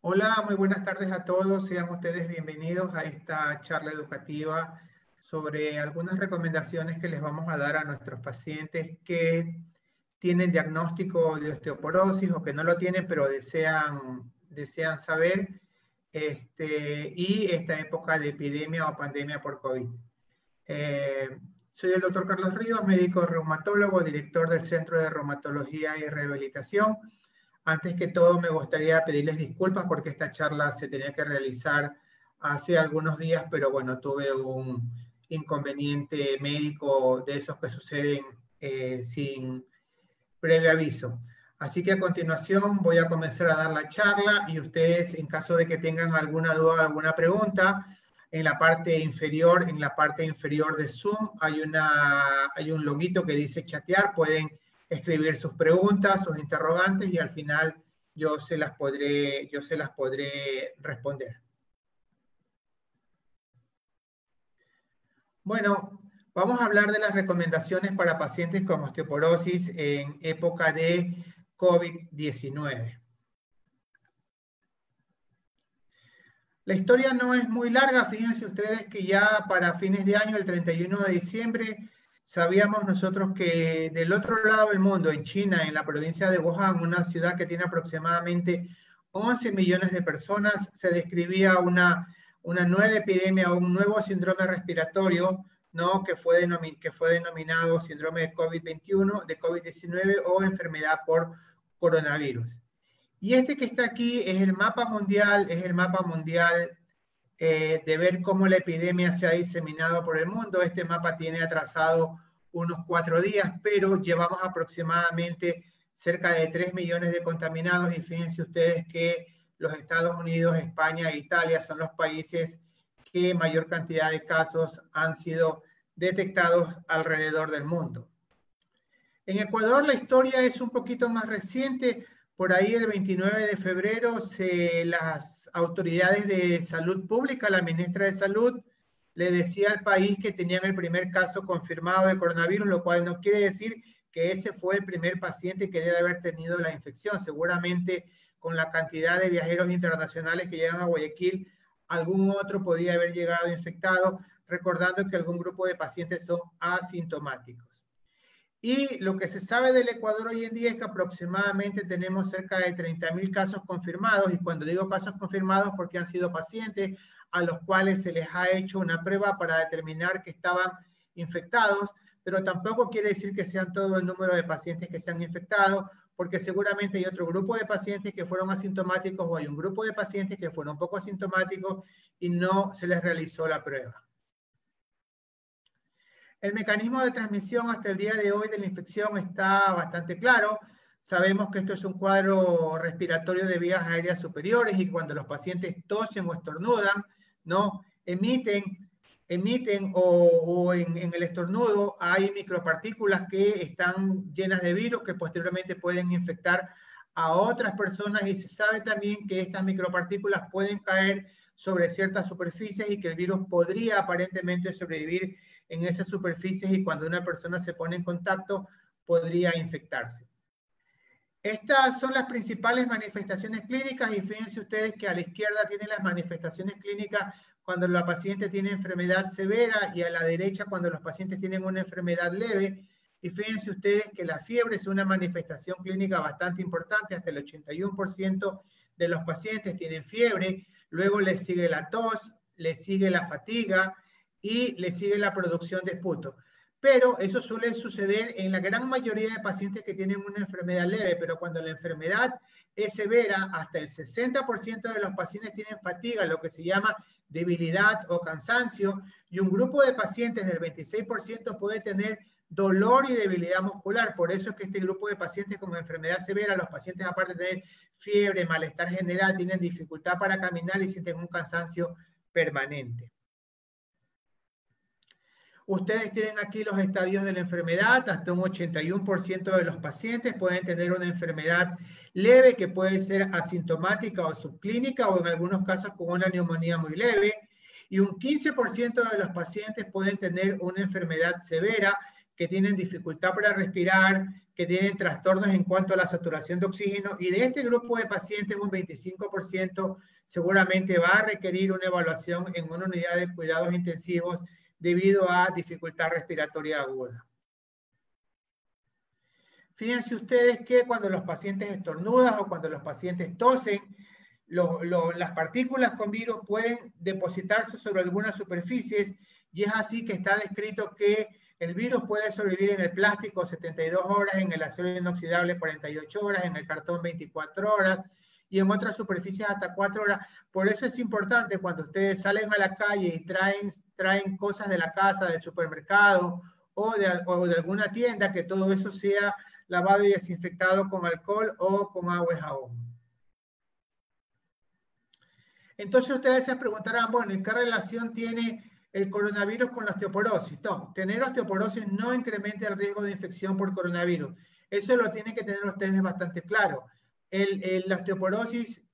Hola, muy buenas tardes a todos. Sean ustedes bienvenidos a esta charla educativa sobre algunas recomendaciones que les vamos a dar a nuestros pacientes que tienen diagnóstico de osteoporosis o que no lo tienen, pero desean saber, y esta época de epidemia o pandemia por COVID. Soy el doctor Carlos Ríos, médico reumatólogo, director del Centro de Reumatología y Rehabilitación. Antes que todo, me gustaría pedirles disculpas porque esta charla se tenía que realizar hace algunos días, pero bueno, tuve un inconveniente médico de esos que suceden sin previo aviso. Así que a continuación voy a comenzar a dar la charla y ustedes, en caso de que tengan alguna duda o alguna pregunta, en la parte inferior de Zoom hay un loguito que dice chatear. Pueden escribir sus preguntas, sus interrogantes y al final yo se las podré responder. Bueno, vamos a hablar de las recomendaciones para pacientes con osteoporosis en época de COVID-19. La historia no es muy larga. Fíjense ustedes que ya para fines de año, el 31 de diciembre, sabíamos nosotros que del otro lado del mundo, en China, en la provincia de Wuhan, una ciudad que tiene aproximadamente 11 millones de personas, se describía una nueva epidemia o un nuevo síndrome respiratorio, ¿no? que fue denominado síndrome de COVID-21, de COVID-19 o enfermedad por coronavirus. Y este que está aquí es el mapa mundial, de ver cómo la epidemia se ha diseminado por el mundo. Este mapa tiene atrasado unos 4 días, pero llevamos aproximadamente cerca de 3 millones de contaminados y fíjense ustedes que los Estados Unidos, España e Italia son los países que mayor cantidad de casos han sido detectados alrededor del mundo. En Ecuador la historia es un poquito más reciente. Por ahí el 29 de febrero las autoridades de salud pública, la ministra de Salud, le decía al país que tenían el primer caso confirmado de coronavirus, lo cual no quiere decir que ese fue el primer paciente que debe haber tenido la infección. Seguramente con la cantidad de viajeros internacionales que llegan a Guayaquil, algún otro podía haber llegado infectado, recordando que algún grupo de pacientes son asintomáticos. Y lo que se sabe del Ecuador hoy en día es que aproximadamente tenemos cerca de 30.000 casos confirmados, y cuando digo casos confirmados porque han sido pacientes a los cuales se les ha hecho una prueba para determinar que estaban infectados, pero tampoco quiere decir que sean todo el número de pacientes que se han infectado, porque seguramente hay otro grupo de pacientes que fueron asintomáticos o hay un grupo de pacientes que fueron poco asintomáticos y no se les realizó la prueba. El mecanismo de transmisión hasta el día de hoy de la infección está bastante claro. Sabemos que esto es un cuadro respiratorio de vías aéreas superiores y cuando los pacientes tosen o estornudan, ¿no? emiten o en el estornudo hay micropartículas que están llenas de virus que posteriormente pueden infectar a otras personas, y se sabe también que estas micropartículas pueden caer sobre ciertas superficies y que el virus podría aparentemente sobrevivir en esas superficies y cuando una persona se pone en contacto podría infectarse. Estas son las principales manifestaciones clínicas y fíjense ustedes que a la izquierda tienen las manifestaciones clínicas cuando la paciente tiene enfermedad severa y a la derecha cuando los pacientes tienen una enfermedad leve. Y fíjense ustedes que la fiebre es una manifestación clínica bastante importante, hasta el 81% de los pacientes tienen fiebre, luego les sigue la tos, les sigue la fatiga y le sigue la producción de esputo. Pero eso suele suceder en la gran mayoría de pacientes que tienen una enfermedad leve, pero cuando la enfermedad es severa, hasta el 60% de los pacientes tienen fatiga, lo que se llama debilidad o cansancio, y un grupo de pacientes del 26% puede tener dolor y debilidad muscular. Por eso es que este grupo de pacientes con enfermedad severa, los pacientes aparte de tener fiebre, malestar general, tienen dificultad para caminar y sienten un cansancio permanente. Ustedes tienen aquí los estadios de la enfermedad. Hasta un 81% de los pacientes pueden tener una enfermedad leve que puede ser asintomática o subclínica o en algunos casos con una neumonía muy leve. Y un 15% de los pacientes pueden tener una enfermedad severa que tienen dificultad para respirar, que tienen trastornos en cuanto a la saturación de oxígeno, y de este grupo de pacientes un 25% seguramente va a requerir una evaluación en una unidad de cuidados intensivos debido a dificultad respiratoria aguda. Fíjense ustedes que cuando los pacientes estornudan o cuando los pacientes tosen, las partículas con virus pueden depositarse sobre algunas superficies, y es así que está descrito que el virus puede sobrevivir en el plástico 72 horas, en el acero inoxidable 48 horas, en el cartón 24 horas y en otras superficies hasta 4 horas. Por eso es importante cuando ustedes salen a la calle y traen cosas de la casa, del supermercado o de alguna tienda, que todo eso sea lavado y desinfectado con alcohol o con agua y jabón. Entonces ustedes se preguntarán, bueno, ¿y qué relación tiene el coronavirus con la osteoporosis? No, tener osteoporosis no incrementa el riesgo de infección por coronavirus. Eso lo tienen que tener ustedes bastante claro. La osteoporosis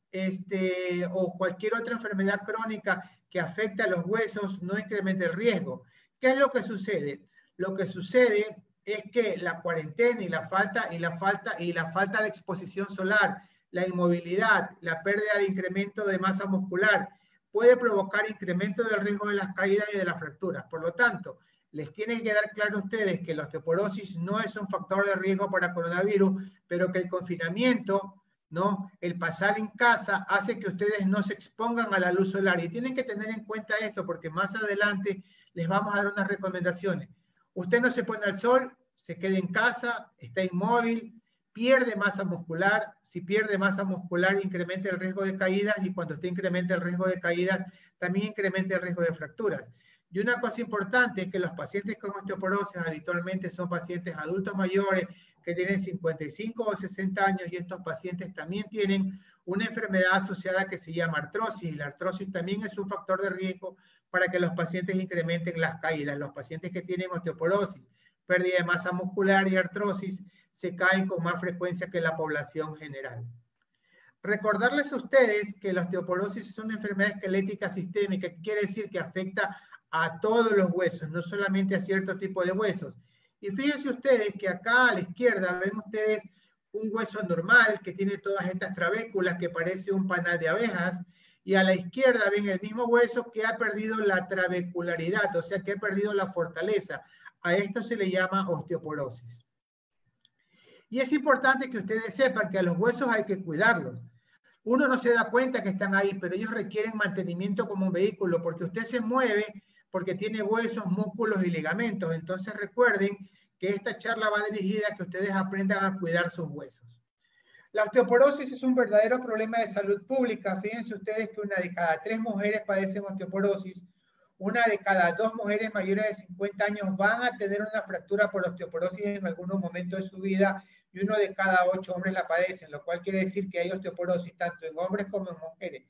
o cualquier otra enfermedad crónica que afecte a los huesos no incrementa el riesgo. ¿Qué es lo que sucede? Lo que sucede es que la cuarentena y la falta de exposición solar, la inmovilidad, la pérdida de incremento de masa muscular, puede provocar incremento del riesgo de las caídas y de las fracturas. Por lo tanto, les tienen que dar claro a ustedes que la osteoporosis no es un factor de riesgo para coronavirus, pero que el confinamiento, ¿no? El pasar en casa hace que ustedes no se expongan a la luz solar. Y tienen que tener en cuenta esto porque más adelante les vamos a dar unas recomendaciones. Usted no se pone al sol, se queda en casa, está inmóvil, pierde masa muscular. Si pierde masa muscular, incrementa el riesgo de caídas, y cuando usted incrementa el riesgo de caídas, también incrementa el riesgo de fracturas. Y una cosa importante es que los pacientes con osteoporosis habitualmente son pacientes adultos mayores que tienen 55 o 60 años, y estos pacientes también tienen una enfermedad asociada que se llama artrosis, y la artrosis también es un factor de riesgo para que los pacientes incrementen las caídas. Los pacientes que tienen osteoporosis, pérdida de masa muscular y artrosis se caen con más frecuencia que la población general. Recordarles a ustedes que la osteoporosis es una enfermedad esquelética sistémica, que quiere decir que afecta a todos los huesos, no solamente a cierto tipo de huesos. Y fíjense ustedes que acá a la izquierda ven ustedes un hueso normal que tiene todas estas trabéculas que parece un panal de abejas, y a la izquierda ven el mismo hueso que ha perdido la trabecularidad, o sea que ha perdido la fortaleza. A esto se le llama osteoporosis. Y es importante que ustedes sepan que a los huesos hay que cuidarlos. Uno no se da cuenta que están ahí, pero ellos requieren mantenimiento como un vehículo, porque usted se mueve porque tiene huesos, músculos y ligamentos. Entonces recuerden que esta charla va dirigida a que ustedes aprendan a cuidar sus huesos. La osteoporosis es un verdadero problema de salud pública. Fíjense ustedes que 1 de cada 3 mujeres padecen osteoporosis. 1 de cada 2 mujeres mayores de 50 años van a tener una fractura por osteoporosis en algún momento de su vida, y 1 de cada 8 hombres la padecen, lo cual quiere decir que hay osteoporosis tanto en hombres como en mujeres.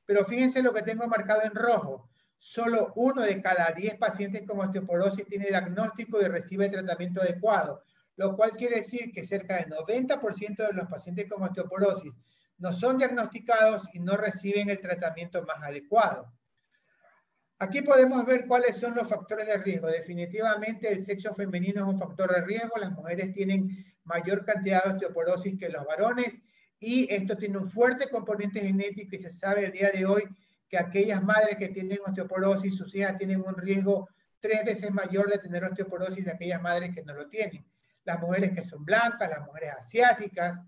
Pero fíjense lo que tengo marcado en rojo. Solo 1 de cada 10 pacientes con osteoporosis tiene diagnóstico y recibe tratamiento adecuado, lo cual quiere decir que cerca del 90% de los pacientes con osteoporosis no son diagnosticados y no reciben el tratamiento más adecuado. Aquí podemos ver cuáles son los factores de riesgo. Definitivamente el sexo femenino es un factor de riesgo. Las mujeres tienen mayor cantidad de osteoporosis que los varones, y esto tiene un fuerte componente genético, y se sabe el día de hoy que aquellas madres que tienen osteoporosis, sus hijas tienen un riesgo 3 veces mayor de tener osteoporosis de aquellas madres que no lo tienen. Las mujeres que son blancas, las mujeres asiáticas,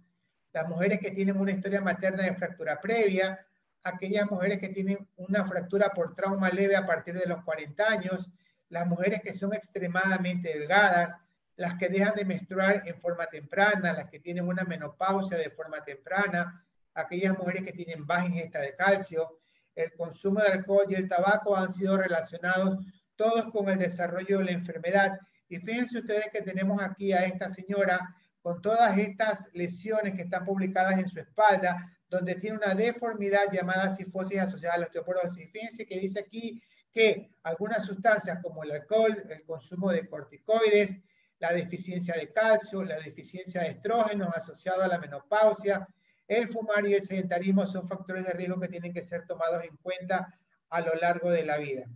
las mujeres que tienen una historia materna de fractura previa, aquellas mujeres que tienen una fractura por trauma leve a partir de los 40 años, las mujeres que son extremadamente delgadas, las que dejan de menstruar en forma temprana, las que tienen una menopausia de forma temprana, aquellas mujeres que tienen baja ingesta de calcio. El consumo de alcohol y el tabaco han sido relacionados todos con el desarrollo de la enfermedad. Y fíjense ustedes que tenemos aquí a esta señora con todas estas lesiones que están publicadas en su espalda, donde tiene una deformidad llamada cifosis asociada a la osteoporosis. Fíjense que dice aquí que algunas sustancias como el alcohol, el consumo de corticoides, la deficiencia de calcio, la deficiencia de estrógenos asociado a la menopausia, el fumar y el sedentarismo son factores de riesgo que tienen que ser tomados en cuenta a lo largo de la vida.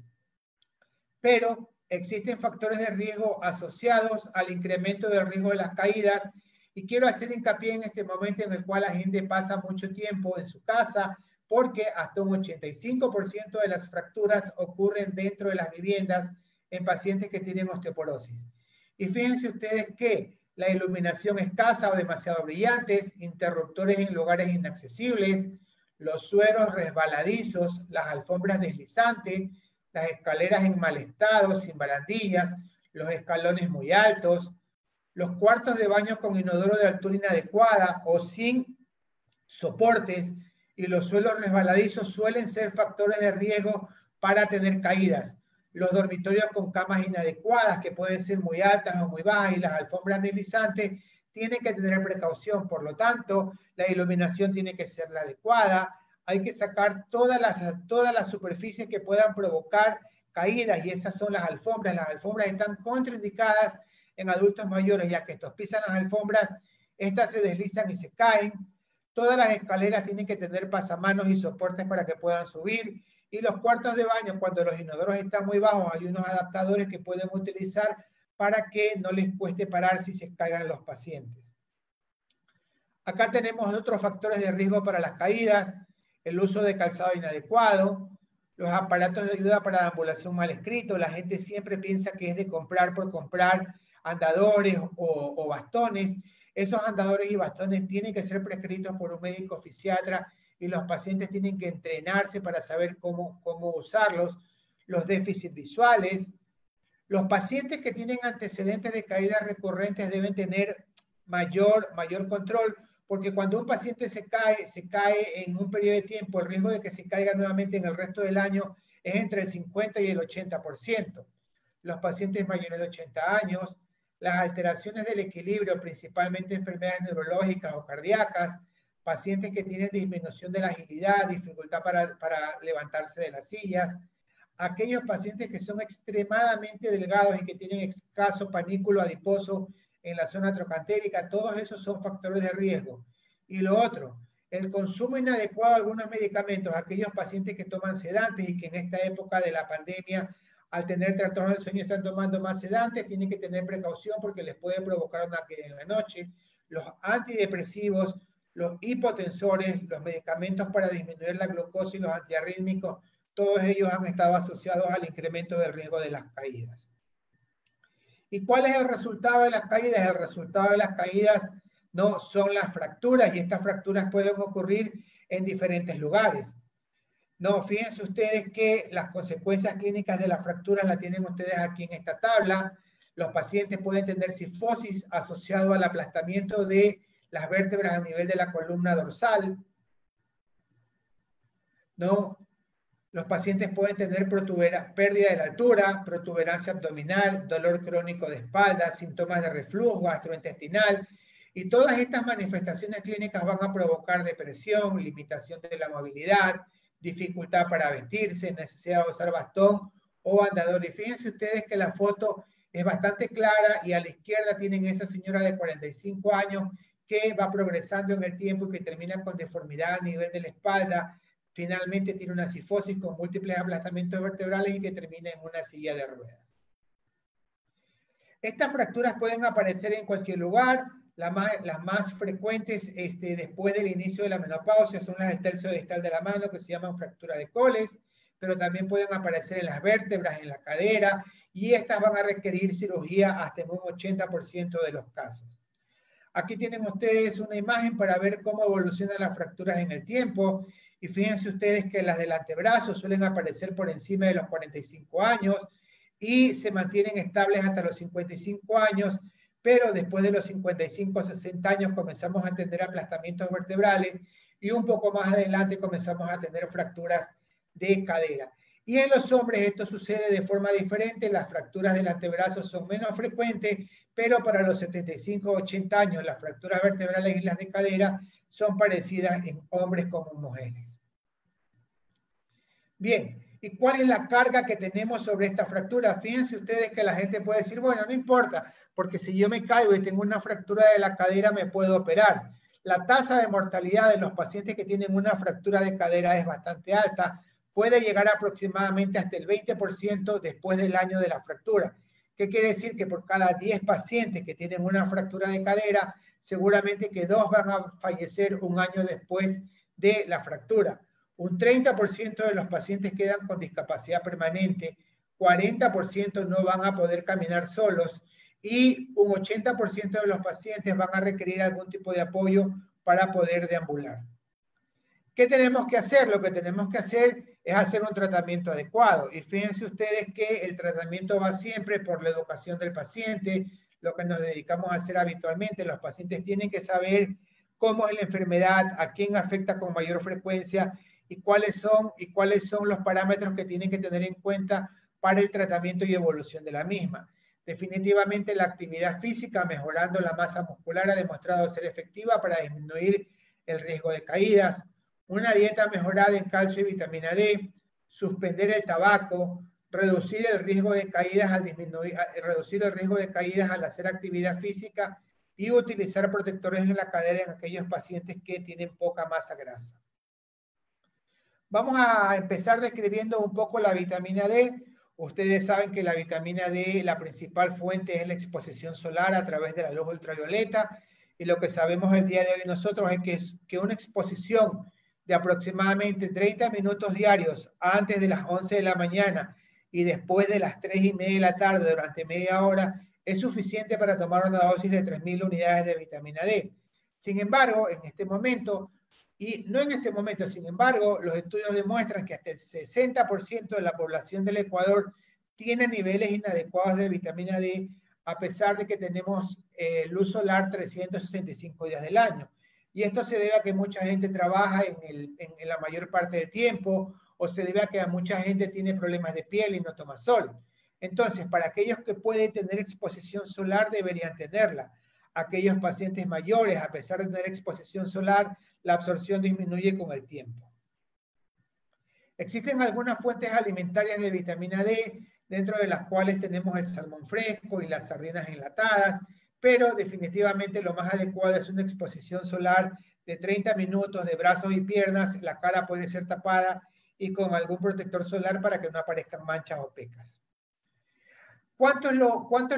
Pero Existen factores de riesgo asociados al incremento del riesgo de las caídas y quiero hacer hincapié en este momento en el cual la gente pasa mucho tiempo en su casa porque hasta un 85% de las fracturas ocurren dentro de las viviendas en pacientes que tienen osteoporosis. Y fíjense ustedes que la iluminación escasa o demasiado brillantes, interruptores en lugares inaccesibles, los suelos resbaladizos, las alfombras deslizantes, las escaleras en mal estado, sin barandillas, los escalones muy altos, los cuartos de baño con inodoro de altura inadecuada o sin soportes y los suelos resbaladizos suelen ser factores de riesgo para tener caídas. Los dormitorios con camas inadecuadas, que pueden ser muy altas o muy bajas, y las alfombras deslizantes tienen que tener precaución. Por lo tanto, la iluminación tiene que ser la adecuada. Hay que sacar todas las superficies que puedan provocar caídas y esas son las alfombras. Las alfombras están contraindicadas en adultos mayores, ya que estos pisan las alfombras, estas se deslizan y se caen. Todas las escaleras tienen que tener pasamanos y soportes para que puedan subir. Y los cuartos de baño, cuando los inodoros están muy bajos, hay unos adaptadores que pueden utilizar para que no les cueste parar si se caigan los pacientes. Acá tenemos otros factores de riesgo para las caídas, el uso de calzado inadecuado, los aparatos de ayuda para la ambulación mal escritos. La gente siempre piensa que es de comprar por comprar andadores o bastones. Esos andadores y bastones tienen que ser prescritos por un médico fisiatra y los pacientes tienen que entrenarse para saber cómo usarlos. Los déficits visuales. Los pacientes que tienen antecedentes de caídas recurrentes deben tener mayor control, porque cuando un paciente se cae en un periodo de tiempo, el riesgo de que se caiga nuevamente en el resto del año es entre el 50 y el 80%. Los pacientes mayores de 80 años, las alteraciones del equilibrio, principalmente enfermedades neurológicas o cardíacas, pacientes que tienen disminución de la agilidad, dificultad para levantarse de las sillas, aquellos pacientes que son extremadamente delgados y que tienen escaso panículo adiposo en la zona trocantérica, todos esos son factores de riesgo. Y lo otro, el consumo inadecuado de algunos medicamentos, aquellos pacientes que toman sedantes y que en esta época de la pandemia, al tener trastornos del sueño, están tomando más sedantes, tienen que tener precaución porque les puede provocar una caída en la noche. Los antidepresivos, los hipotensores, los medicamentos para disminuir la glucosa y los antiarrítmicos, todos ellos han estado asociados al incremento del riesgo de las caídas. ¿Y cuál es el resultado de las caídas? El resultado de las caídas no son las fracturas y estas fracturas pueden ocurrir en diferentes lugares. No, fíjense ustedes que las consecuencias clínicas de las fracturas las tienen ustedes aquí en esta tabla. Los pacientes pueden tener cifosis asociado al aplastamiento de las vértebras a nivel de la columna dorsal. ¿No? Los pacientes pueden tener pérdida de la altura, protuberancia abdominal, dolor crónico de espalda, síntomas de reflujo gastrointestinal y todas estas manifestaciones clínicas van a provocar depresión, limitación de la movilidad, dificultad para vestirse, necesidad de usar bastón o andador. Y fíjense ustedes que la foto es bastante clara y a la izquierda tienen esa señora de 45 años que va progresando en el tiempo y que termina con deformidad a nivel de la espalda. Finalmente tiene una cifosis con múltiples aplastamientos vertebrales y que termina en una silla de ruedas. Estas fracturas pueden aparecer en cualquier lugar. Las más frecuentes después del inicio de la menopausia son las del tercio distal de la mano, que se llaman fractura de Coles, pero también pueden aparecer en las vértebras, en la cadera, y estas van a requerir cirugía hasta en un 80% de los casos. Aquí tienen ustedes una imagen para ver cómo evolucionan las fracturas en el tiempo. Y fíjense ustedes que las del antebrazo suelen aparecer por encima de los 45 años y se mantienen estables hasta los 55 años, pero después de los 55 o 60 años comenzamos a tener aplastamientos vertebrales y un poco más adelante comenzamos a tener fracturas de cadera. Y en los hombres esto sucede de forma diferente, las fracturas del antebrazo son menos frecuentes, pero para los 75 o 80 años las fracturas vertebrales y las de cadera son parecidas en hombres como en mujeres. Bien, ¿y cuál es la carga que tenemos sobre esta fractura? Fíjense ustedes que la gente puede decir, bueno, no importa, porque si yo me caigo y tengo una fractura de la cadera me puedo operar. La tasa de mortalidad de los pacientes que tienen una fractura de cadera es bastante alta puede llegar aproximadamente hasta el 20% después del año de la fractura. ¿Qué quiere decir? Que por cada 10 pacientes que tienen una fractura de cadera, seguramente que 2 van a fallecer un año después de la fractura. Un 30% de los pacientes quedan con discapacidad permanente, 40% no van a poder caminar solos y un 80% de los pacientes van a requerir algún tipo de apoyo para poder deambular. ¿Qué tenemos que hacer? Lo que tenemos que hacer es hacer un tratamiento adecuado. Y fíjense ustedes que el tratamiento va siempre por la educación del paciente, lo que nos dedicamos a hacer habitualmente. Los pacientes tienen que saber cómo es la enfermedad, a quién afecta con mayor frecuencia y cuáles son los parámetros que tienen que tener en cuenta para el tratamiento y evolución de la misma. Definitivamente la actividad física, mejorando la masa muscular, ha demostrado ser efectiva para disminuir el riesgo de caídas. Una dieta mejorada en calcio y vitamina D, suspender el tabaco, reducir el riesgo de caídas al hacer actividad física y utilizar protectores en la cadera en aquellos pacientes que tienen poca masa grasa. Vamos a empezar describiendo un poco la vitamina D. Ustedes saben que la vitamina D, la principal fuente es la exposición solar a través de la luz ultravioleta, y lo que sabemos el día de hoy nosotros es que una exposición de aproximadamente 30 minutos diarios antes de las 11 de la mañana y después de las 3:30 de la tarde durante media hora es suficiente para tomar una dosis de 3.000 unidades de vitamina D. Sin embargo, sin embargo, los estudios demuestran que hasta el 60% de la población del Ecuador tiene niveles inadecuados de vitamina D, a pesar de que tenemos luz solar 365 días del año. Y esto se debe a que mucha gente trabaja en la mayor parte del tiempo, o se debe a que mucha gente tiene problemas de piel y no toma sol. Entonces, para aquellos que pueden tener exposición solar, deberían tenerla. Aquellos pacientes mayores, a pesar de tener exposición solar, la absorción disminuye con el tiempo. Existen algunas fuentes alimentarias de vitamina D, dentro de las cuales tenemos el salmón fresco y las sardinas enlatadas, pero definitivamente lo más adecuado es una exposición solar de 30 minutos de brazos y piernas. La cara puede ser tapada y con algún protector solar para que no aparezcan manchas o pecas. ¿Cuánto es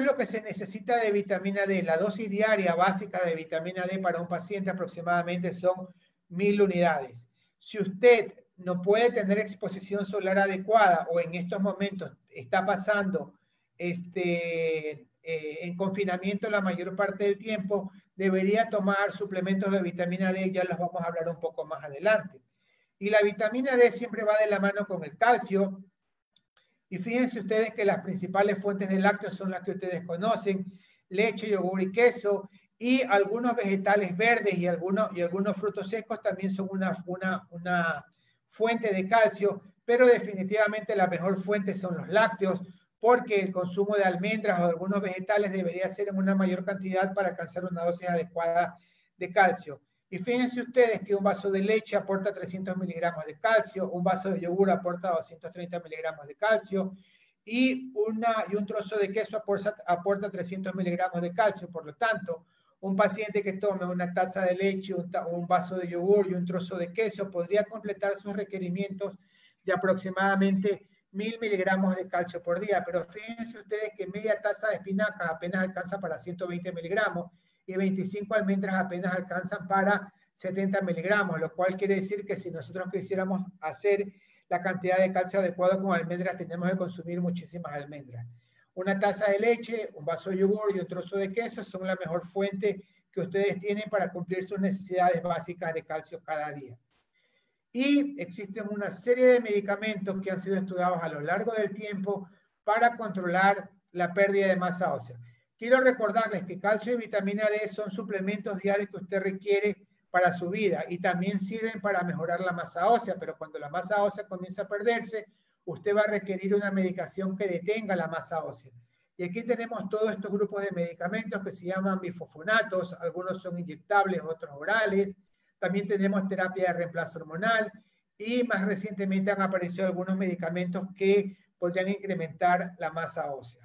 lo que se necesita de vitamina D? La dosis diaria básica de vitamina D para un paciente aproximadamente son 1.000 unidades. Si usted no puede tener exposición solar adecuada o en estos momentos está pasando en confinamiento la mayor parte del tiempo, debería tomar suplementos de vitamina D, ya los vamos a hablar un poco más adelante. Y la vitamina D siempre va de la mano con el calcio. Y fíjense ustedes que las principales fuentes de lácteos son las que ustedes conocen: leche, yogur y queso, y algunos vegetales verdes y algunos frutos secos también son una fuente de calcio, pero definitivamente la mejor fuente son los lácteos, porque el consumo de almendras o de algunos vegetales debería ser en una mayor cantidad para alcanzar una dosis adecuada de calcio. Y fíjense ustedes que un vaso de leche aporta 300 miligramos de calcio, un vaso de yogur aporta 230 miligramos de calcio, y un trozo de queso aporta 300 miligramos de calcio. Por lo tanto, un paciente que tome una taza de leche, un vaso de yogur y un trozo de queso podría completar sus requerimientos de aproximadamente 1.000 miligramos de calcio por día. Pero fíjense ustedes que media taza de espinacas apenas alcanza para 120 miligramos y 25 almendras apenas alcanzan para 70 miligramos, lo cual quiere decir que si nosotros quisiéramos hacer la cantidad de calcio adecuado con almendras, tenemos que consumir muchísimas almendras. Una taza de leche, un vaso de yogur y un trozo de queso son la mejor fuente que ustedes tienen para cumplir sus necesidades básicas de calcio cada día. Y existen una serie de medicamentos que han sido estudiados a lo largo del tiempo para controlar la pérdida de masa ósea. Quiero recordarles que calcio y vitamina D son suplementos diarios que usted requiere para su vida y también sirven para mejorar la masa ósea, pero cuando la masa ósea comienza a perderse, usted va a requerir una medicación que detenga la masa ósea. Y aquí tenemos todos estos grupos de medicamentos que se llaman bifosfonatos, algunos son inyectables, otros orales. También tenemos terapia de reemplazo hormonal y más recientemente han aparecido algunos medicamentos que podrían incrementar la masa ósea.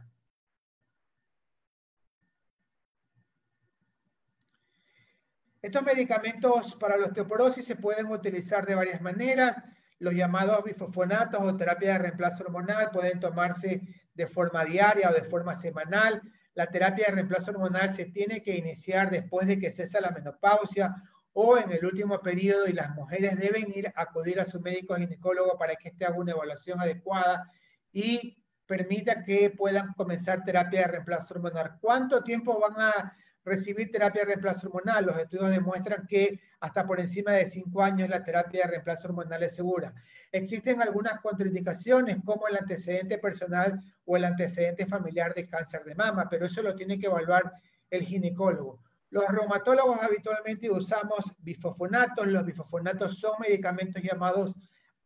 Estos medicamentos para la osteoporosis se pueden utilizar de varias maneras. Los llamados bifosfonatos o terapia de reemplazo hormonal pueden tomarse de forma diaria o de forma semanal. La terapia de reemplazo hormonal se tiene que iniciar después de que cesa la menopausia o en el último periodo, y las mujeres deben acudir a su médico ginecólogo para que éste haga una evaluación adecuada y permita que puedan comenzar terapia de reemplazo hormonal. ¿Cuánto tiempo van a recibir terapia de reemplazo hormonal? Los estudios demuestran que hasta por encima de 5 años la terapia de reemplazo hormonal es segura. Existen algunas contraindicaciones como el antecedente personal o el antecedente familiar de cáncer de mama, pero eso lo tiene que evaluar el ginecólogo. Los reumatólogos habitualmente usamos bifosfonatos. Los bifosfonatos son medicamentos llamados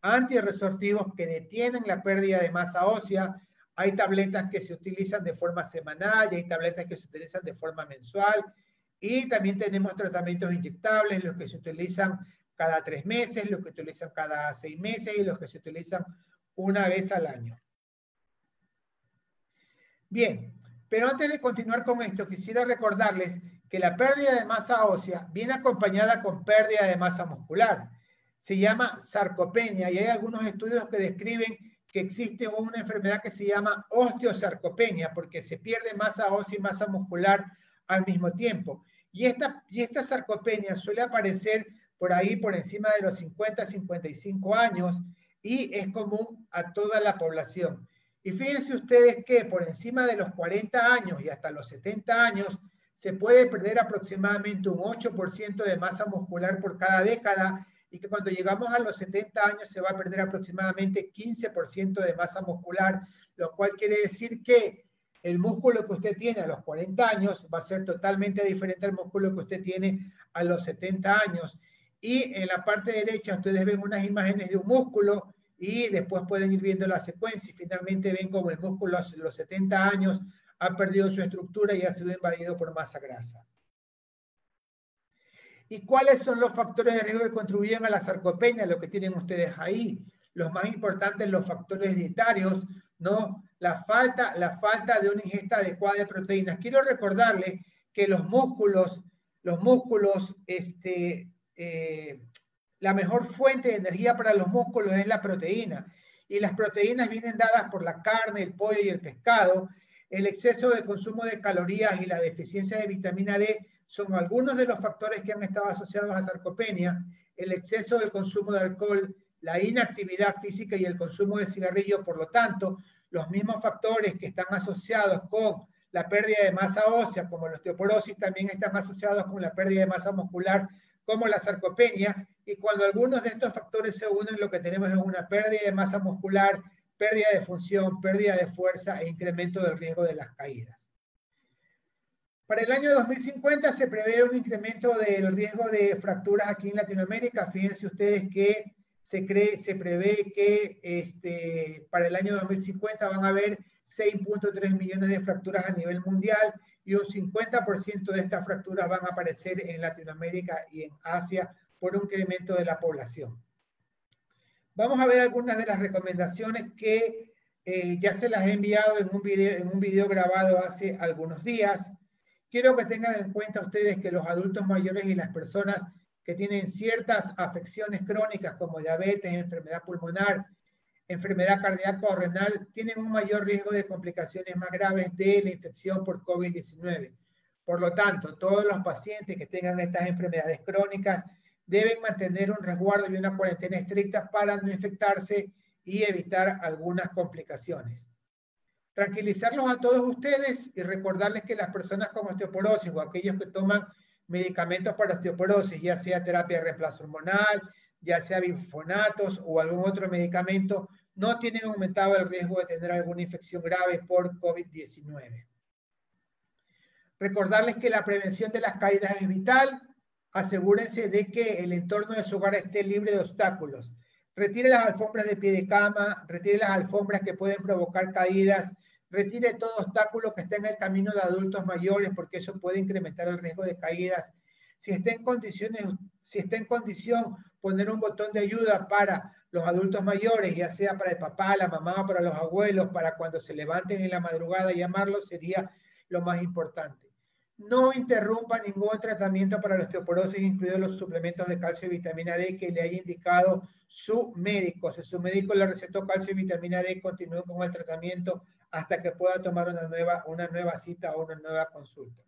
antirresortivos que detienen la pérdida de masa ósea. Hay tabletas que se utilizan de forma semanal y hay tabletas que se utilizan de forma mensual. Y también tenemos tratamientos inyectables, los que se utilizan cada 3 meses, los que se utilizan cada 6 meses y los que se utilizan una vez al año. Bien, pero antes de continuar con esto, quisiera recordarles que la pérdida de masa ósea viene acompañada con pérdida de masa muscular. Se llama sarcopenia y hay algunos estudios que describen que existe una enfermedad que se llama osteosarcopenia porque se pierde masa ósea y masa muscular al mismo tiempo. Y esta sarcopenia suele aparecer por ahí por encima de los 50, 55 años y es común a toda la población. Y fíjense ustedes que por encima de los 40 años y hasta los 70 años se puede perder aproximadamente un 8% de masa muscular por cada década y que cuando llegamos a los 70 años se va a perder aproximadamente 15% de masa muscular, lo cual quiere decir que el músculo que usted tiene a los 40 años va a ser totalmente diferente al músculo que usted tiene a los 70 años. Y en la parte derecha ustedes ven unas imágenes de un músculo y después pueden ir viendo la secuencia y finalmente ven como el músculo a los 70 años ha perdido su estructura y ha sido invadido por masa grasa. ¿Y cuáles son los factores de riesgo que contribuyen a la sarcopenia? Lo que tienen ustedes ahí. Los más importantes, los factores dietarios, ¿no? La falta de una ingesta adecuada de proteínas. Quiero recordarles que los músculos, la mejor fuente de energía para los músculos es la proteína. Y las proteínas vienen dadas por la carne, el pollo y el pescado. El exceso de consumo de calorías y la deficiencia de vitamina D son algunos de los factores que han estado asociados a sarcopenia. El exceso del consumo de alcohol, la inactividad física y el consumo de cigarrillo. Por lo tanto, los mismos factores que están asociados con la pérdida de masa ósea, como la osteoporosis, también están asociados con la pérdida de masa muscular, como la sarcopenia. Y cuando algunos de estos factores se unen, lo que tenemos es una pérdida de masa muscular, pérdida de función, pérdida de fuerza e incremento del riesgo de las caídas. Para el año 2050 se prevé un incremento del riesgo de fracturas aquí en Latinoamérica. Fíjense ustedes que se prevé que para el año 2050 van a haber 6.3 millones de fracturas a nivel mundial y un 50% de estas fracturas van a aparecer en Latinoamérica y en Asia por un incremento de la población. Vamos a ver algunas de las recomendaciones que ya se las he enviado en un video grabado hace algunos días. Quiero que tengan en cuenta ustedes que los adultos mayores y las personas que tienen ciertas afecciones crónicas como diabetes, enfermedad pulmonar, enfermedad cardíaca o renal, tienen un mayor riesgo de complicaciones más graves de la infección por COVID-19. Por lo tanto, todos los pacientes que tengan estas enfermedades crónicas deben mantener un resguardo y una cuarentena estricta para no infectarse y evitar algunas complicaciones. Tranquilizarlos a todos ustedes y recordarles que las personas con osteoporosis o aquellos que toman medicamentos para osteoporosis, ya sea terapia de reemplazo hormonal, ya sea bifosfonatos o algún otro medicamento, no tienen aumentado el riesgo de tener alguna infección grave por COVID-19. Recordarles que la prevención de las caídas es vital. Asegúrense de que el entorno de su hogar esté libre de obstáculos. Retire las alfombras de pie de cama, retire las alfombras que pueden provocar caídas, retire todo obstáculo que esté en el camino de adultos mayores porque eso puede incrementar el riesgo de caídas. Si está en condición, poner un botón de ayuda para los adultos mayores, ya sea para el papá, la mamá, para los abuelos, para cuando se levanten en la madrugada y llamarlos, sería lo más importante. No interrumpa ningún tratamiento para la osteoporosis, incluidos los suplementos de calcio y vitamina D que le haya indicado su médico. Si su médico le recetó calcio y vitamina D, continúe con el tratamiento hasta que pueda tomar una nueva cita o una nueva consulta.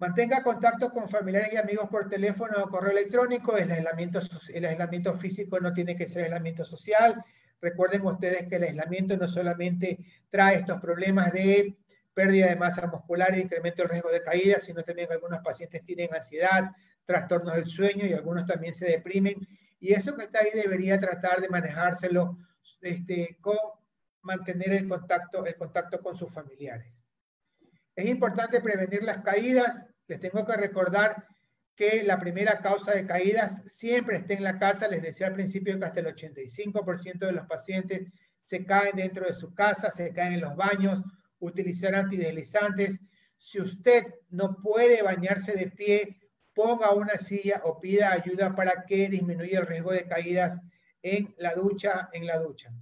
Mantenga contacto con familiares y amigos por teléfono o correo electrónico. El aislamiento físico no tiene que ser aislamiento social. Recuerden ustedes que el aislamiento no solamente trae estos problemas de pérdida de masa muscular e incremento del riesgo de caída, sino también algunos pacientes tienen ansiedad, trastornos del sueño y algunos también se deprimen. Y eso que está ahí debería tratar de manejárselo con mantener el contacto con sus familiares. Es importante prevenir las caídas. Les tengo que recordar que la primera causa de caídas siempre está en la casa. Les decía al principio que hasta el 85% de los pacientes se caen dentro de su casa, se caen en los baños, utilizar antideslizantes. Si usted no puede bañarse de pie, ponga una silla o pida ayuda para que disminuya el riesgo de caídas en la ducha.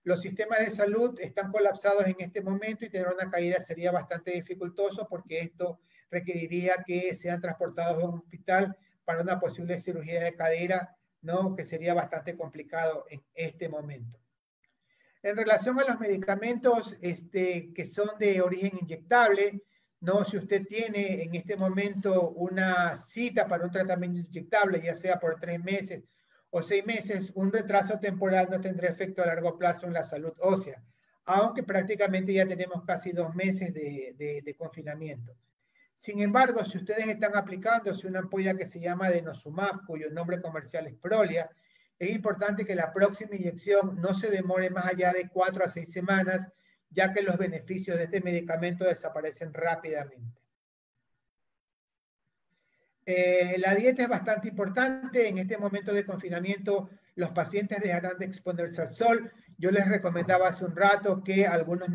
Los sistemas de salud están colapsados en este momento y tener una caída sería bastante dificultoso porque esto requeriría que sean transportados a un hospital para una posible cirugía de cadera, ¿no? Que sería bastante complicado en este momento. En relación a los medicamentos que son de origen inyectable, ¿no? Si usted tiene en este momento una cita para un tratamiento inyectable, ya sea por 3 meses o 6 meses, un retraso temporal no tendrá efecto a largo plazo en la salud ósea, aunque prácticamente ya tenemos casi 2 meses de confinamiento. Sin embargo, si ustedes están aplicándose una ampolla que se llama denosumab, cuyo nombre comercial es Prolia, es importante que la próxima inyección no se demore más allá de 4 a 6 semanas, ya que los beneficios de este medicamento desaparecen rápidamente. La dieta es bastante importante. En este momento de confinamiento, los pacientes dejarán de exponerse al sol. Yo les recomendaba hace un rato que algunos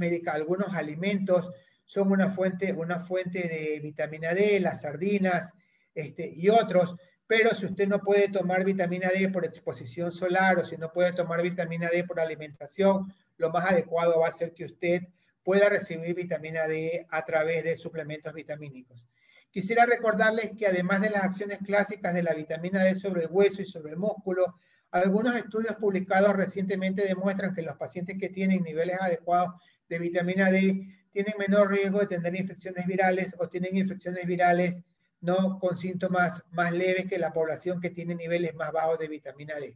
alimentos son una fuente de vitamina D, las sardinas y otros, pero si usted no puede tomar vitamina D por exposición solar o si no puede tomar vitamina D por alimentación, lo más adecuado va a ser que usted pueda recibir vitamina D a través de suplementos vitamínicos. Quisiera recordarles que además de las acciones clásicas de la vitamina D sobre el hueso y sobre el músculo, algunos estudios publicados recientemente demuestran que los pacientes que tienen niveles adecuados de vitamina D tienen menor riesgo de tener infecciones virales o tienen infecciones virales no con síntomas más leves que la población que tiene niveles más bajos de vitamina D.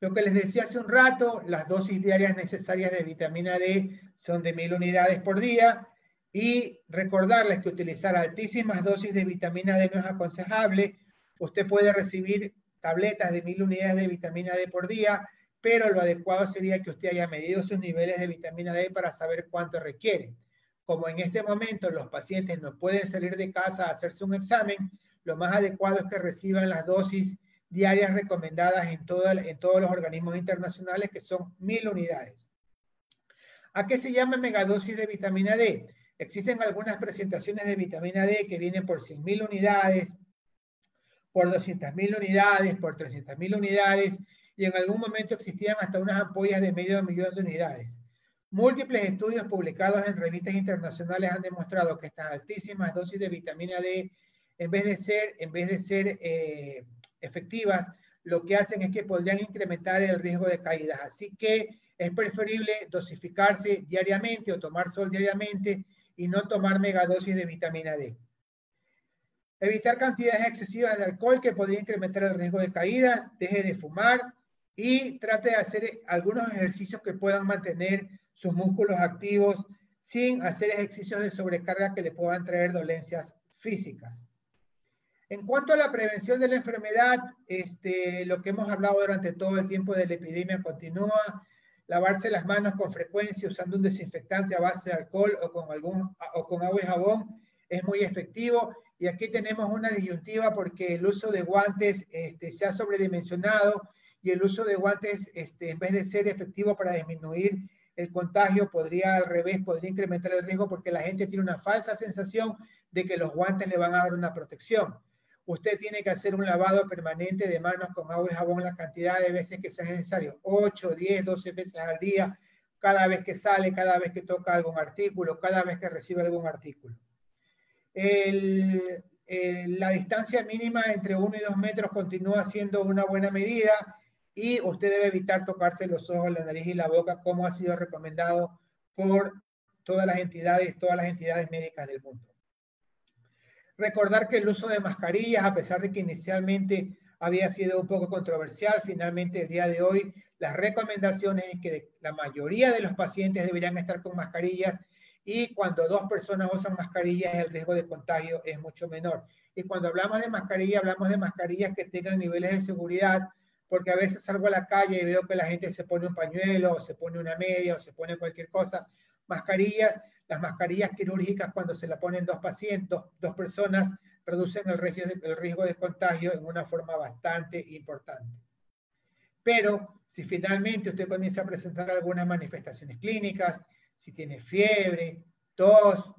Lo que les decía hace un rato, las dosis diarias necesarias de vitamina D son de 1000 unidades por día. Y recordarles que utilizar altísimas dosis de vitamina D no es aconsejable. Usted puede recibir tabletas de 1000 unidades de vitamina D por día, pero lo adecuado sería que usted haya medido sus niveles de vitamina D para saber cuánto requiere. Como en este momento los pacientes no pueden salir de casa a hacerse un examen, lo más adecuado es que reciban las dosis diarias recomendadas en todos los organismos internacionales, que son 1000 unidades. ¿A qué se llama megadosis de vitamina D? Existen algunas presentaciones de vitamina D que vienen por 100.000 unidades, por 200.000 unidades, por 300.000 unidades, y en algún momento existían hasta unas ampollas de medio millón de unidades. Múltiples estudios publicados en revistas internacionales han demostrado que estas altísimas dosis de vitamina D, en vez de ser efectivas, lo que hacen es que podrían incrementar el riesgo de caídas. Así que es preferible dosificarse diariamente o tomar sol diariamente y no tomar megadosis de vitamina D. Evitar cantidades excesivas de alcohol que podría incrementar el riesgo de caída. Deje de fumar y trate de hacer algunos ejercicios que puedan mantener sus músculos activos sin hacer ejercicios de sobrecarga que le puedan traer dolencias físicas. En cuanto a la prevención de la enfermedad, lo que hemos hablado durante todo el tiempo de la epidemia continúa. Lavarse las manos con frecuencia usando un desinfectante a base de alcohol o con agua y jabón es muy efectivo. Y aquí tenemos una disyuntiva porque el uso de guantes se ha sobredimensionado y el uso de guantes, en vez de ser efectivo para disminuir el contagio, podría incrementar el riesgo porque la gente tiene una falsa sensación de que los guantes le van a dar una protección. Usted tiene que hacer un lavado permanente de manos con agua y jabón la cantidad de veces que sea necesario, 8, 10, 12 veces al día, cada vez que sale, cada vez que toca algún artículo, cada vez que recibe algún artículo. La distancia mínima entre 1 y 2 metros continúa siendo una buena medida y usted debe evitar tocarse los ojos, la nariz y la boca, como ha sido recomendado por todas las entidades médicas del mundo. Recordar que el uso de mascarillas, a pesar de que inicialmente había sido un poco controversial, finalmente el día de hoy las recomendaciones es que la mayoría de los pacientes deberían estar con mascarillas y cuando 2 personas usan mascarillas el riesgo de contagio es mucho menor. Y cuando hablamos de mascarillas que tengan niveles de seguridad, porque a veces salgo a la calle y veo que la gente se pone un pañuelo, o se pone una media, o se pone cualquier cosa. Las mascarillas quirúrgicas cuando se la ponen 2 pacientes, 2 personas, reducen el riesgo de contagio en una forma bastante importante. Pero si finalmente usted comienza a presentar algunas manifestaciones clínicas, si tiene fiebre, tos,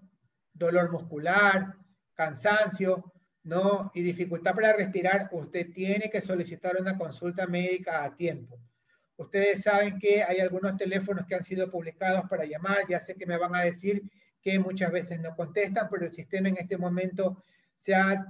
dolor muscular, cansancio, ¿no? Y dificultad para respirar, usted tiene que solicitar una consulta médica a tiempo. Ustedes saben que hay algunos teléfonos que han sido publicados para llamar, ya sé que me van a decir que muchas veces no contestan, pero el sistema en este momento se ha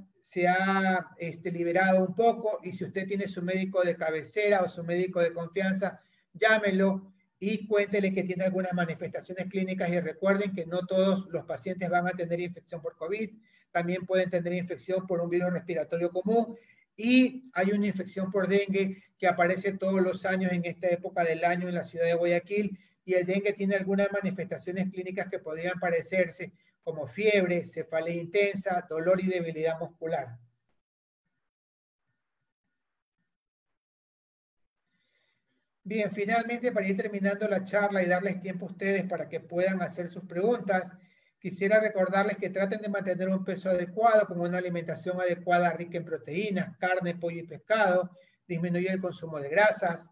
liberado un poco y si usted tiene su médico de cabecera o su médico de confianza, llámelo y cuéntele que tiene algunas manifestaciones clínicas y recuerden que no todos los pacientes van a tener infección por COVID, también pueden tener infección por un virus respiratorio común y hay una infección por dengue que aparece todos los años en esta época del año en la ciudad de Guayaquil y el dengue tiene algunas manifestaciones clínicas que podrían parecerse como fiebre, cefalea intensa, dolor y debilidad muscular. Bien, finalmente para ir terminando la charla y darles tiempo a ustedes para que puedan hacer sus preguntas, quisiera recordarles que traten de mantener un peso adecuado con una alimentación adecuada rica en proteínas, carne, pollo y pescado, disminuir el consumo de grasas.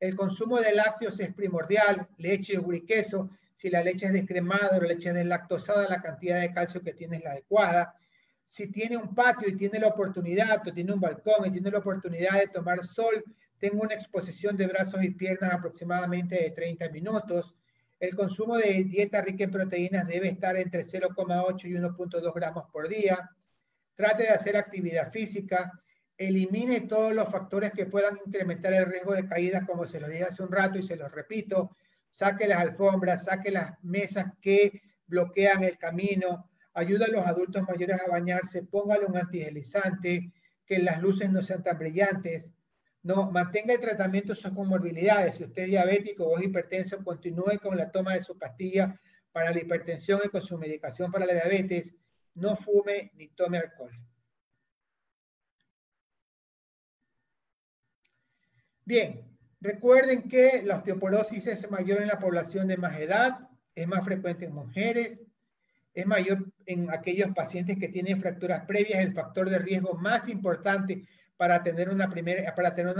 El consumo de lácteos es primordial, leche, yogur y queso. Si la leche es descremada o la leche es deslactosada, la cantidad de calcio que tiene es la adecuada. Si tiene un patio y tiene la oportunidad, o tiene un balcón y tiene la oportunidad de tomar sol, tengo una exposición de brazos y piernas aproximadamente de 30 minutos. El consumo de dieta rica en proteínas debe estar entre 0,8 y 1,2 gramos por día. Trate de hacer actividad física. Elimine todos los factores que puedan incrementar el riesgo de caídas, como se los dije hace un rato y se los repito. Saque las alfombras, saque las mesas que bloquean el camino. Ayuda a los adultos mayores a bañarse. Póngale un antideslizante, que las luces no sean tan brillantes. No, mantenga el tratamiento de sus comorbilidades. Si usted es diabético o es hipertenso, continúe con la toma de su pastilla para la hipertensión y con su medicación para la diabetes. No fume ni tome alcohol. Bien, recuerden que la osteoporosis es mayor en la población de más edad, es más frecuente en mujeres, es mayor en aquellos pacientes que tienen fracturas previas. El factor de riesgo más importante para tener una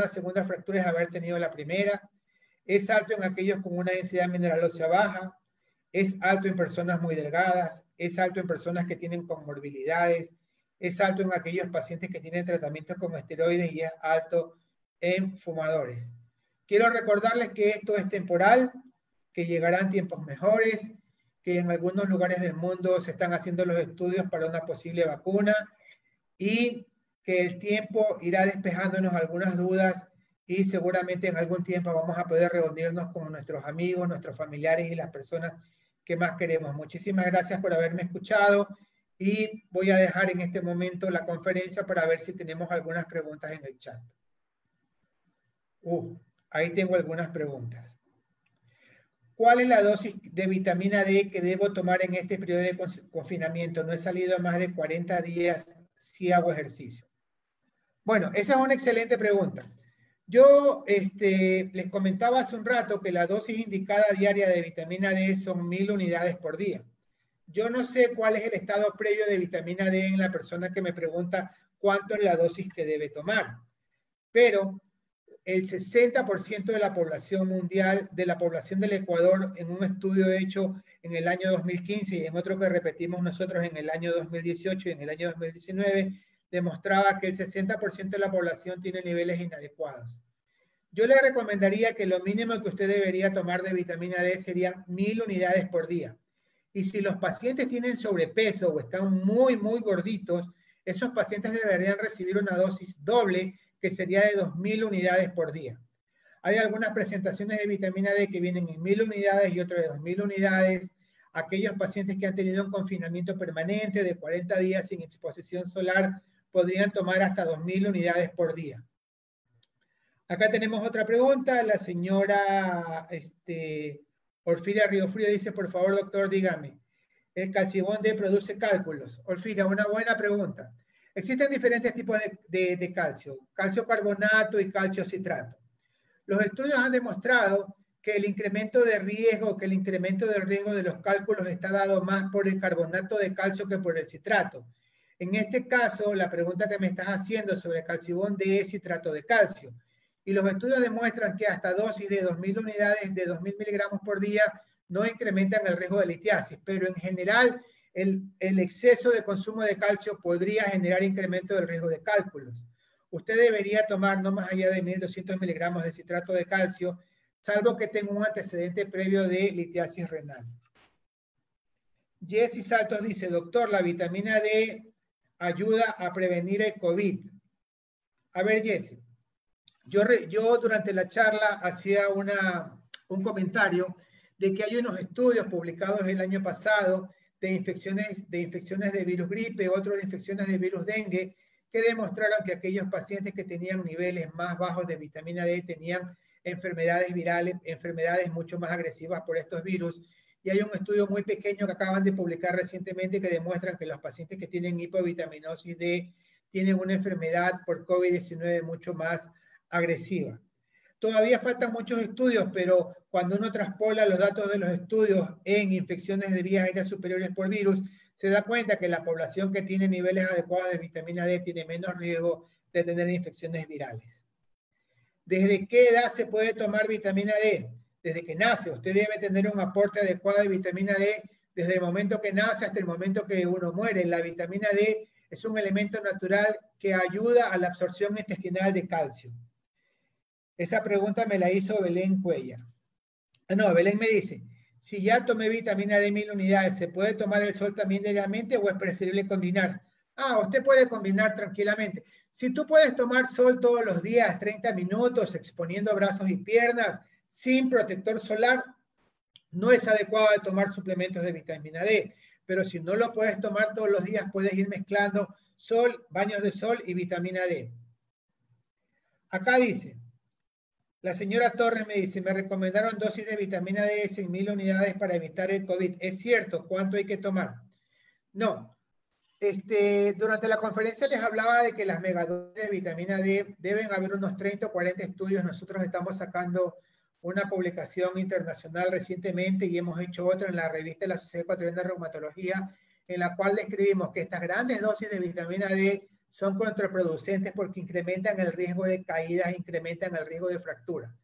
segunda fractura es haber tenido la primera. Es alto en aquellos con una densidad mineral ósea baja. Es alto en personas muy delgadas. Es alto en personas que tienen comorbilidades. Es alto en aquellos pacientes que tienen tratamientos con esteroides y es alto en fumadores. Quiero recordarles que esto es temporal, que llegarán tiempos mejores, que en algunos lugares del mundo se están haciendo los estudios para una posible vacuna y que el tiempo irá despejándonos algunas dudas y seguramente en algún tiempo vamos a poder reunirnos con nuestros amigos, nuestros familiares y las personas que más queremos. Muchísimas gracias por haberme escuchado y voy a dejar en este momento la conferencia para ver si tenemos algunas preguntas en el chat. Ahí tengo algunas preguntas. ¿Cuál es la dosis de vitamina D que debo tomar en este periodo de confinamiento? No he salido a más de 40 días si hago ejercicio. Bueno, esa es una excelente pregunta. Yo les comentaba hace un rato que la dosis indicada diaria de vitamina D son 1000 unidades por día. Yo no sé cuál es el estado previo de vitamina D en la persona que me pregunta cuánto es la dosis que debe tomar. Pero el 60% de la población mundial, de la población del Ecuador, en un estudio hecho en el año 2015 y en otro que repetimos nosotros en el año 2018 y en el año 2019, demostraba que el 60% de la población tiene niveles inadecuados. Yo le recomendaría que lo mínimo que usted debería tomar de vitamina D serían 1000 unidades por día. Y si los pacientes tienen sobrepeso o están muy, muy gorditos, esos pacientes deberían recibir una dosis doble, que sería de 2000 unidades por día. Hay algunas presentaciones de vitamina D que vienen en 1000 unidades y otras de 2000 unidades. Aquellos pacientes que han tenido un confinamiento permanente de 40 días sin exposición solar podrían tomar hasta 2000 unidades por día. Acá tenemos otra pregunta. La señora Orfilia Riofrío dice, por favor, doctor, dígame, ¿el calcibón D produce cálculos? Orfilia, una buena pregunta. Existen diferentes tipos de calcio, calcio carbonato y calcio citrato. Los estudios han demostrado que el incremento de riesgo, de los cálculos está dado más por el carbonato de calcio que por el citrato. En este caso, la pregunta que me estás haciendo sobre el calcibón D es citrato de calcio. Y los estudios demuestran que hasta dosis de 2000 unidades, de 2000 miligramos por día, no incrementan el riesgo de litiasis, pero en general el exceso de consumo de calcio podría generar incremento del riesgo de cálculos. Usted debería tomar no más allá de 1200 miligramos de citrato de calcio, salvo que tenga un antecedente previo de litiasis renal. Jessy Saltos dice, doctor, la vitamina D ayuda a prevenir el COVID. A ver, Jessy, yo durante la charla hacía un comentario de que hay unos estudios publicados el año pasado de infecciones de virus gripe, otros de infecciones de virus dengue, que demostraron que aquellos pacientes que tenían niveles más bajos de vitamina D tenían enfermedades virales, enfermedades mucho más agresivas por estos virus. Y hay un estudio muy pequeño que acaban de publicar recientemente que demuestran que los pacientes que tienen hipovitaminosis D tienen una enfermedad por COVID-19 mucho más agresiva. Todavía faltan muchos estudios, pero cuando uno traspola los datos de los estudios en infecciones de vías aéreas superiores por virus, se da cuenta que la población que tiene niveles adecuados de vitamina D tiene menos riesgo de tener infecciones virales. ¿Desde qué edad se puede tomar vitamina D? Desde que nace. Usted debe tener un aporte adecuado de vitamina D desde el momento que nace hasta el momento que uno muere. La vitamina D es un elemento natural que ayuda a la absorción intestinal de calcio. Esa pregunta me la hizo Belén Cuellar. No, Belén me dice, si ya tomé vitamina D 1000 unidades, ¿se puede tomar el sol también diariamente o es preferible combinar? Usted puede combinar tranquilamente. Si tú puedes tomar sol todos los días, 30 minutos, exponiendo brazos y piernas, sin protector solar, no es adecuado de tomar suplementos de vitamina D. Pero si no lo puedes tomar todos los días, puedes ir mezclando sol, baños de sol y vitamina D. Acá dice, la señora Torres me dice, me recomendaron dosis de vitamina D en 1000 unidades para evitar el COVID. ¿Es cierto? ¿Cuánto hay que tomar? No. Durante la conferencia les hablaba de que las megadosis de vitamina D deben haber unos 30 o 40 estudios. Nosotros estamos sacando una publicación internacional recientemente y hemos hecho otra en la revista de la Sociedad Ecuatoriana de Reumatología, en la cual describimos que estas grandes dosis de vitamina D son contraproducentes porque incrementan el riesgo de caídas, incrementan el riesgo de fractura.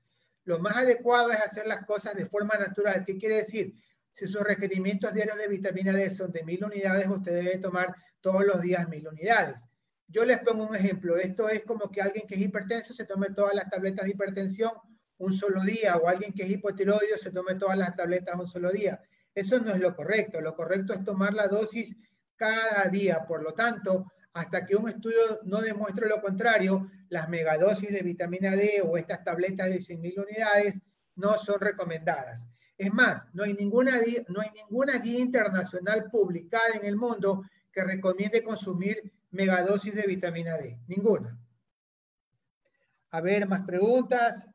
Lo más adecuado es hacer las cosas de forma natural. ¿Qué quiere decir? Si sus requerimientos diarios de vitamina D son de 1000 unidades, usted debe tomar todos los días 1000 unidades. Yo les pongo un ejemplo. Esto es como que alguien que es hipertenso se tome todas las tabletas de hipertensión un solo día, o alguien que es hipotiroideo se tome todas las tabletas un solo día. Eso no es lo correcto. Lo correcto es tomar la dosis cada día. Por lo tanto, hasta que un estudio no demuestre lo contrario, las megadosis de vitamina D o estas tabletas de 100.000 unidades no son recomendadas. Es más, no hay ninguna guía internacional publicada en el mundo que recomiende consumir megadosis de vitamina D. Ninguna. A ver, más preguntas.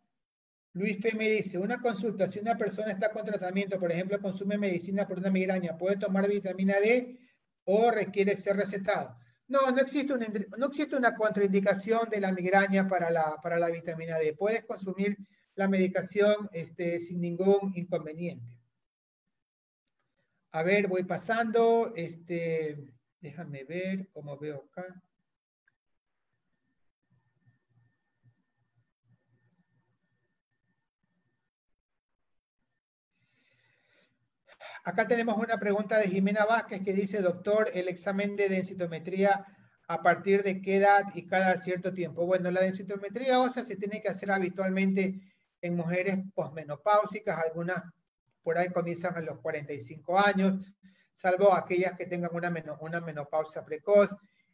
Luis Fe me dice, una consulta, si una persona está con tratamiento, por ejemplo, consume medicina por una migraña, ¿puede tomar vitamina D o requiere ser recetado? No, no existe una contraindicación de la migraña para la vitamina D. Puedes consumir la medicación sin ningún inconveniente. A ver, voy pasando. Déjame ver cómo veo acá. Acá tenemos una pregunta de Jimena Vázquez que dice, doctor, el examen de densitometría ¿A partir de qué edad y cada cierto tiempo? Bueno, la densitometría ósea se tiene que hacer habitualmente en mujeres posmenopáusicas, algunas por ahí comienzan a los 45 años, salvo aquellas que tengan una menopausia precoz,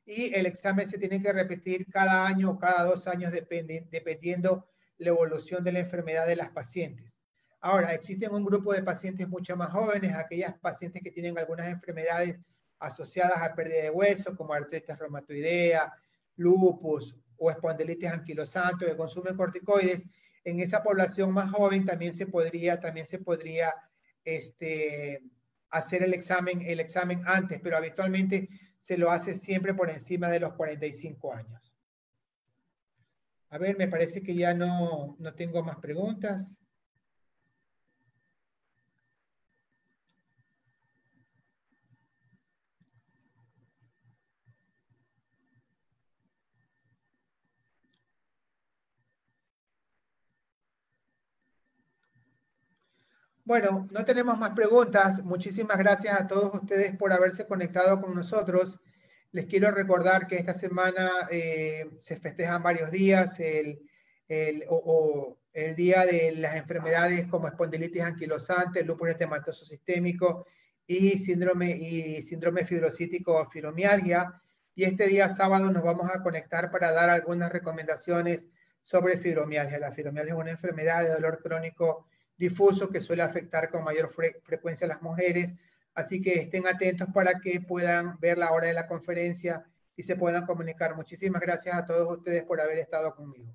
y el examen se tiene que repetir cada año o cada 2 años dependiendo la evolución de la enfermedad de las pacientes. Ahora, existen un grupo de pacientes mucho más jóvenes, aquellas pacientes que tienen algunas enfermedades asociadas a pérdida de hueso, como artritis reumatoidea, lupus o espondilitis anquilosante, que consumen corticoides. En esa población más joven también se podría hacer el examen antes, pero habitualmente se lo hace siempre por encima de los 45 años. A ver, me parece que ya no tengo más preguntas. Bueno, no tenemos más preguntas. Muchísimas gracias a todos ustedes por haberse conectado con nosotros. Les quiero recordar que esta semana se festejan varios días, el día de las enfermedades como espondilitis anquilosante, lupus eritematoso sistémico y síndrome fibrocítico o fibromialgia. Y este día sábado nos vamos a conectar para dar algunas recomendaciones sobre fibromialgia. La fibromialgia es una enfermedad de dolor crónico difuso que suele afectar con mayor frecuencia a las mujeres. Así que estén atentos para que puedan ver la hora de la conferencia y se puedan comunicar. Muchísimas gracias a todos ustedes por haber estado conmigo.